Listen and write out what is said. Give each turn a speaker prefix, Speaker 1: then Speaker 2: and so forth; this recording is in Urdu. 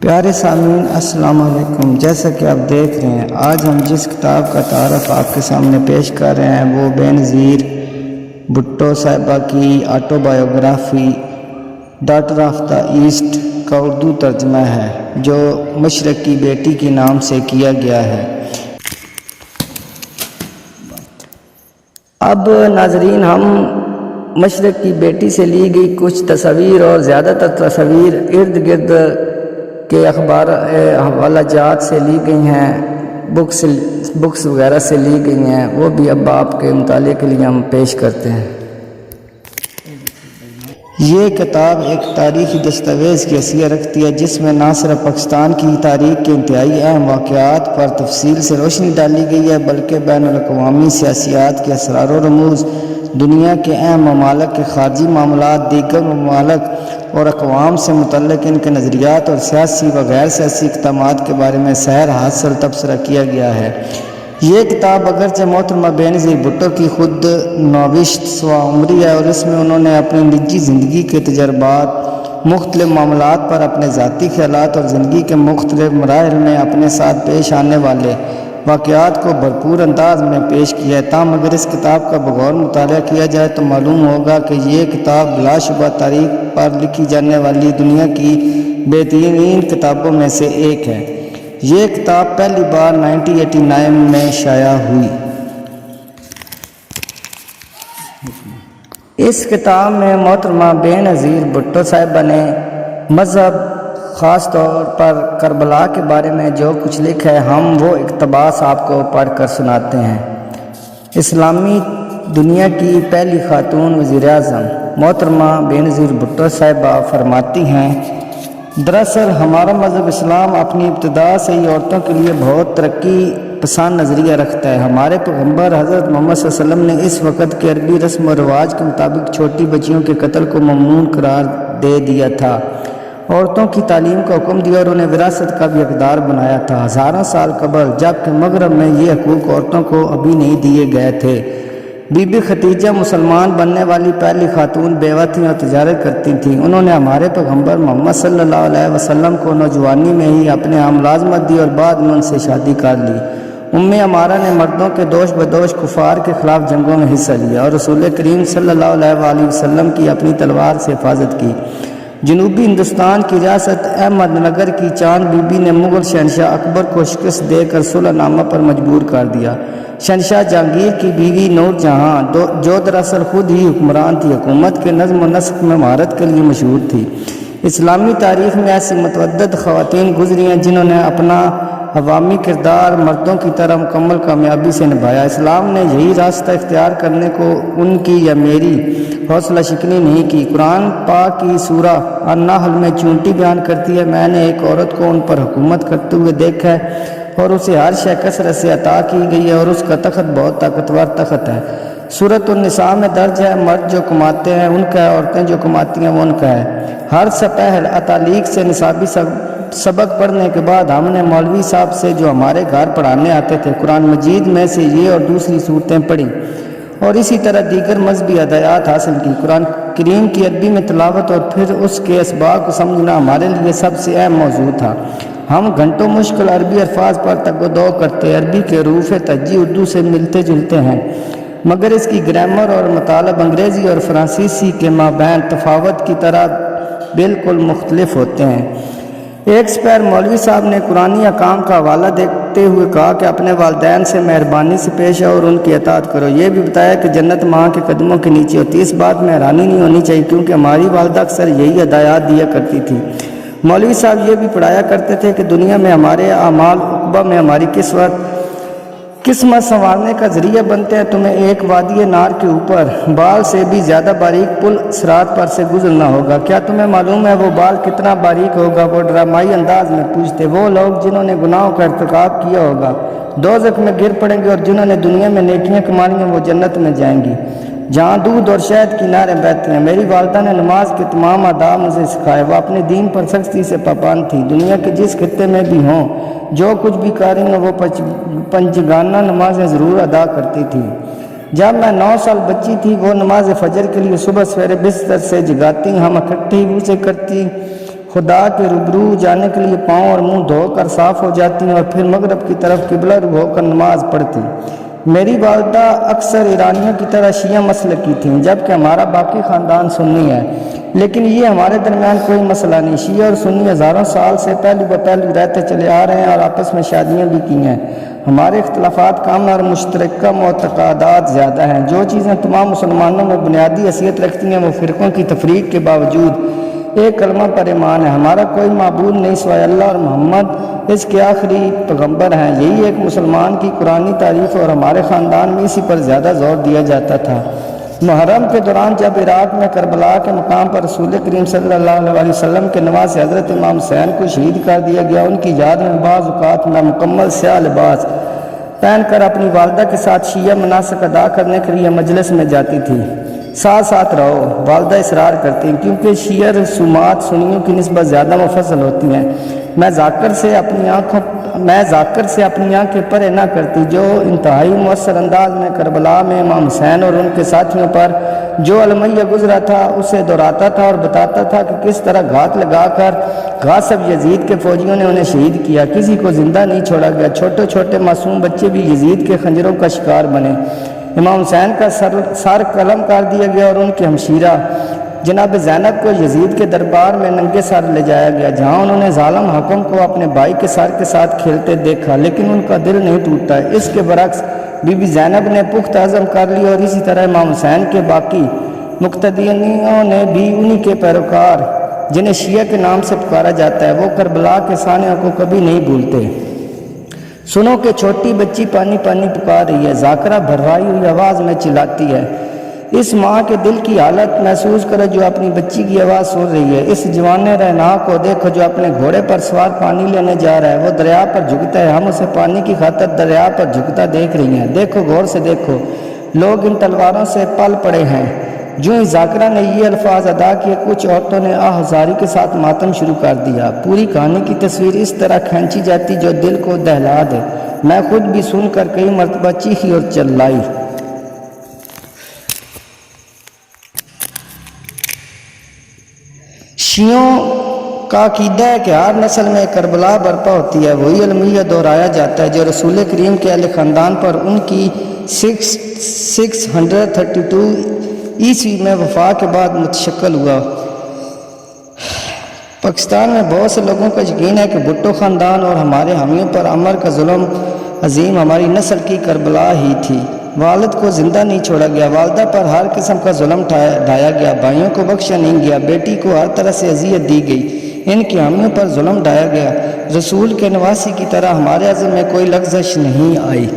Speaker 1: پیارے سامعین السلام علیکم۔ جیسا کہ آپ دیکھ رہے ہیں، آج ہم جس کتاب کا تعارف آپ کے سامنے پیش کر رہے ہیں وہ بے نظیر بھٹو صاحبہ کی autobiography Daughter of the East کا اردو ترجمہ ہے، جو مشرق کی بیٹی کے نام سے کیا گیا ہے۔ اب ناظرین، ہم مشرق کی بیٹی سے لی گئی کچھ تصاویر اور زیادہ تر تصاویر ارد گرد کے اخبار حوالہ جات سے لی گئی ہیں، بکس وغیرہ سے لی گئی ہیں، وہ بھی اب آپ کے مطالعے کے لیے ہم پیش کرتے ہیں۔ یہ کتاب ایک تاریخی دستاویز کی حیثیت رکھتی ہے، جس میں نہ صرف پاکستان کی تاریخ کے انتہائی اہم واقعات پر تفصیل سے روشنی ڈالی گئی ہے، بلکہ بین الاقوامی سیاسیات کے اسرار و رموز، دنیا کے اہم ممالک کے خارجی معاملات، دیگر ممالک اور اقوام سے متعلق ان کے نظریات اور سیاسی و غیر سیاسی اقدامات کے بارے میں سیر حاصل تبصرہ کیا گیا ہے۔ یہ کتاب اگرچہ محترمہ بے نظیر بھٹو کی خود نوشت سوا عمری ہے، اور اس میں انہوں نے اپنی نجی زندگی کے تجربات، مختلف معاملات پر اپنے ذاتی خیالات اور زندگی کے مختلف مراحل میں اپنے ساتھ پیش آنے والے واقعات کو بھرپور انداز میں پیش کیا ہے۔ تاہم اگر اس کتاب کا بغور مطالعہ کیا جائے تو معلوم ہوگا کہ یہ کتاب بلا شبہ تاریخ پر لکھی جانے والی دنیا کی بہترین کتابوں میں سے ایک ہے۔ یہ کتاب پہلی بار 1989 میں شائع ہوئی۔ اس کتاب میں محترمہ بے نظیر بھٹو صاحبہ نے مذہب، خاص طور پر کربلا کے بارے میں جو کچھ لکھا ہے، ہم وہ اقتباس آپ کو پڑھ کر سناتے ہیں۔ اسلامی دنیا کی پہلی خاتون وزیر اعظم محترمہ بے نظیر بھٹو صاحبہ فرماتی ہیں، دراصل ہمارا مذہب اسلام اپنی ابتدا سے ہی عورتوں کے لیے بہت ترقی پسند نظریہ رکھتا ہے۔ ہمارے پیغمبر حضرت محمد صلی اللہ علیہ وسلم نے اس وقت کے عربی رسم و رواج کے مطابق چھوٹی بچیوں کے قتل کو ممنوع قرار دے دیا تھا، عورتوں کی تعلیم کا حکم دیا اور انہیں وراثت کا بھی حقدار بنایا تھا۔ ہزاروں سال قبل جبکہ مغرب میں یہ حقوق عورتوں کو ابھی نہیں دیے گئے تھے، بی بی خدیجہ مسلمان بننے والی پہلی خاتون بیوہ تھیں اور تجارت کرتی تھیں۔ انہوں نے ہمارے پیغمبر محمد صلی اللہ علیہ وسلم کو نوجوانی میں ہی اپنے ہاں ملازمت دی اور بعد میں ان سے شادی کر لی۔ عمارہ نے مردوں کے دوش بدوش کفار کے خلاف جنگوں میں حصہ لیا اور رسول کریم صلی اللہ علیہ وآلہ وسلم کی اپنی تلوار سے حفاظت کی۔ جنوبی ہندوستان کی ریاست احمد نگر کی چاند بی بی نے مغل شہنشاہ اکبر کو شکست دے کر صلح نامہ پر مجبور کر دیا۔ شہنشاہ جہانگیر کی بیوی نور جہاں، جو دراصل خود ہی حکمران تھی، حکومت کے نظم و نسق میں مہارت کے لیے مشہور تھی۔ اسلامی تاریخ میں ایسی متعدد خواتین گزری ہیں جنہوں نے اپنا عوامی کردار مردوں کی طرح مکمل کامیابی سے نبھایا۔ اسلام نے یہی راستہ اختیار کرنے کو ان کی یا میری حوصلہ شکنی نہیں کی۔ قرآن پاک کی سورہ النحل میں چونٹی بیان کرتی ہے، میں نے ایک عورت کو ان پر حکومت کرتے ہوئے دیکھا ہے اور اسے ہر شے کثرت سے عطا کی گئی ہے اور اس کا تخت بہت طاقتور تخت ہے۔ سورۃ النساء میں درج ہے، مرد جو کماتے ہیں ان کا ہے، عورتیں جو کماتی ہیں وہ ان کا ہے۔ ہر سے پہل تعلیق سے نصابی سبق پڑھنے کے بعد ہم نے مولوی صاحب سے جو ہمارے گھر پڑھانے آتے تھے قرآن مجید میں سے یہ اور دوسری صورتیں پڑھی اور اسی طرح دیگر مذہبی ہدایات حاصل کی۔ قرآن کریم کی عربی میں تلاوت اور پھر اس کے اسباق کو سمجھنا ہمارے لیے سب سے اہم موضوع تھا۔ ہم گھنٹوں مشکل عربی الفاظ پر تگ و دو کرتے، عربی کے حروف تہجی اردو سے ملتے جلتے ہیں، مگر اس کی گرامر اور مطالب انگریزی اور فرانسیسی کے مابین تفاوت کی طرح بالکل مختلف ہوتے ہیں۔ ایک سپیر مولوی صاحب نے قرآنی احکام کا حوالہ دیتے ہوئے کہا کہ اپنے والدین سے مہربانی سے پیش آؤ اور ان کی اطاعت کرو۔ یہ بھی بتایا کہ جنت ماں کے قدموں کے نیچے ہوتی ہے۔ اس بات میں حیرانی نہیں ہونی چاہیے کیونکہ ہماری والدہ اکثر یہی ہدایات دیا کرتی تھی۔ مولوی صاحب یہ بھی پڑھایا کرتے تھے کہ دنیا میں ہمارے اعمال عقبہ میں ہماری قسمت سنوارنے کا ذریعہ بنتے ہیں۔ تمہیں ایک وادی نار کے اوپر بال سے بھی زیادہ باریک پل صراط پر سے گزرنا ہوگا، کیا تمہیں معلوم ہے وہ بال کتنا باریک ہوگا؟ وہ ڈرامائی انداز میں پوچھتے۔ وہ لوگ جنہوں نے گناہوں کا ارتکاب کیا ہوگا دوزخ میں گر پڑیں گے اور جنہوں نے دنیا میں نیکیاں کمائی ہیں وہ جنت میں جائیں گی جہاں دودھ اور شہد کی نہریں بہتی ہیں۔ میری والدہ نے نماز کے تمام آداب مجھے سکھائے، وہ اپنے دین پر سختی سے پابند تھی۔ دنیا کے جس خطے میں بھی ہوں، جو کچھ بھی کر رہی ہیں، وہ پنجگانہ نمازیں ضرور ادا کرتی تھی۔ جب میں 9 سال بچی تھی وہ نماز فجر کے لیے صبح سویرے بستر سے جگاتی، ہم اکٹھے ہی اسے کرتی خدا کے روبرو جانے کے لیے پاؤں اور منہ دھو کر صاف ہو جاتی ہیں اور پھر مغرب کی طرف قبلہ رخ ہو کر نماز پڑھتی۔ میری والدہ اکثر ایرانیوں کی طرح شیعہ مسلک کی تھیں، جبکہ ہمارا باقی خاندان سنی ہے، لیکن یہ ہمارے درمیان کوئی مسئلہ نہیں۔ شیعہ اور سنی ہزاروں سال سے پہلو بپہلو رہتے چلے آ رہے ہیں اور آپس میں شادیاں بھی کی ہیں۔ ہمارے اختلافات کم اور مشترکہ معتقدات زیادہ ہیں۔ جو چیزیں تمام مسلمانوں میں بنیادی حیثیت رکھتی ہیں وہ فرقوں کی تفریق کے باوجود ایک کلمہ پر ایمان ہے۔ ہمارا کوئی معبود نہیں سوائے اللہ اور محمد اس کے آخری پیغمبر ہیں۔ یہی ایک مسلمان کی قرآنی تعریف اور ہمارے خاندان میں اسی پر زیادہ زور دیا جاتا تھا۔ محرم کے دوران جب عراق میں کربلا کے مقام پر رسول کریم صلی اللہ علیہ وسلم کے نواسے حضرت امام حسین کو شہید کر دیا گیا، ان کی یاد میں بعض اوقات میں مکمل سیاہ لباس پہن کر اپنی والدہ کے ساتھ شیعہ مناسک ادا کرنے کے لیے مجلس میں جاتی تھی۔ ساتھ ساتھ رہو، والدہ اصرار کرتی ہیں، کیونکہ شیعہ رسومات سنیوں کی نسبت زیادہ مفصل ہوتی ہیں۔ میں ذاکر سے اپنی آنکھیں پرے نہ کرتی، جو انتہائی مؤثر انداز میں کربلا میں امام حسین اور ان کے ساتھیوں پر جو المیہ گزرا تھا اسے دہراتا تھا اور بتاتا تھا کہ کس طرح گھات لگا کر غاصب یزید کے فوجیوں نے انہیں شہید کیا، کسی کو زندہ نہیں چھوڑا گیا، چھوٹے چھوٹے معصوم بچے بھی یزید کے خنجروں کا شکار بنے۔ امام حسین کا سر قلم کر دیا گیا اور ان کی ہمشیرہ جناب زینب کو یزید کے دربار میں ننگے سر لے جایا گیا، جہاں انہوں نے ظالم حکم کو اپنے بھائی کے سر کے ساتھ کھیلتے دیکھا، لیکن ان کا دل نہیں ٹوٹا۔ اس کے برعکس بی بی زینب نے پختہ عزم کر لی اور اسی طرح امام حسین کے باقی مقتدیوں نے بھی انہی کے پیروکار جنہیں شیعہ کے نام سے پکارا جاتا ہے، وہ کربلا کے سانحوں کو کبھی نہیں بھولتے۔ سنو کہ چھوٹی بچی پانی پانی پکار رہی ہے، ذاکرہ بھروائی ہوئی آواز میں چلاتی ہے۔ اس ماں کے دل کی حالت محسوس کرو جو اپنی بچی کی آواز سن رہی ہے۔ اس جوان رہنا کو دیکھو جو اپنے گھوڑے پر سوار پانی لینے جا رہا ہے، وہ دریا پر جھکتا ہے، ہم اسے پانی کی خاطر دریا پر جھکتا دیکھ رہی ہیں۔ دیکھو، غور سے دیکھو، لوگ ان تلواروں سے پل پڑے ہیں۔ جو ہی ذاکرہ نے یہ الفاظ ادا کیے، کچھ عورتوں نے آہذاری کے ساتھ ماتم شروع کر دیا۔ پوری کہانی کی تصویر اس طرح کھینچی جاتی جو دل کو دہلا دے۔ میں خود بھی سن کر کئی مرتبہ چیخی اور چلائی۔ شیعوں کا عقیدہ ہے کہ ہر نسل میں کربلا برپا ہوتی ہے۔ وہی المیہ دہرایا جاتا ہے جو رسول کریم کے اہل خاندان پر ان کی 632 عیسوی میں وفات کے بعد متشکل ہوا۔ پاکستان میں بہت سے لوگوں کا یقین ہے کہ بھٹو خاندان اور ہمارے حامیوں پر عمر کا ظلم عظیم ہماری نسل کی کربلا ہی تھی۔ والد کو زندہ نہیں چھوڑا گیا، والدہ پر ہر قسم کا ظلم ڈھایا گیا، بھائیوں کو بخشا نہیں گیا، بیٹی کو ہر طرح سے اذیت دی گئی، ان کی حامیوں پر ظلم ڈھایا گیا۔ رسول کے نواسی کی طرح ہمارے عزم میں کوئی لغزش نہیں آئی۔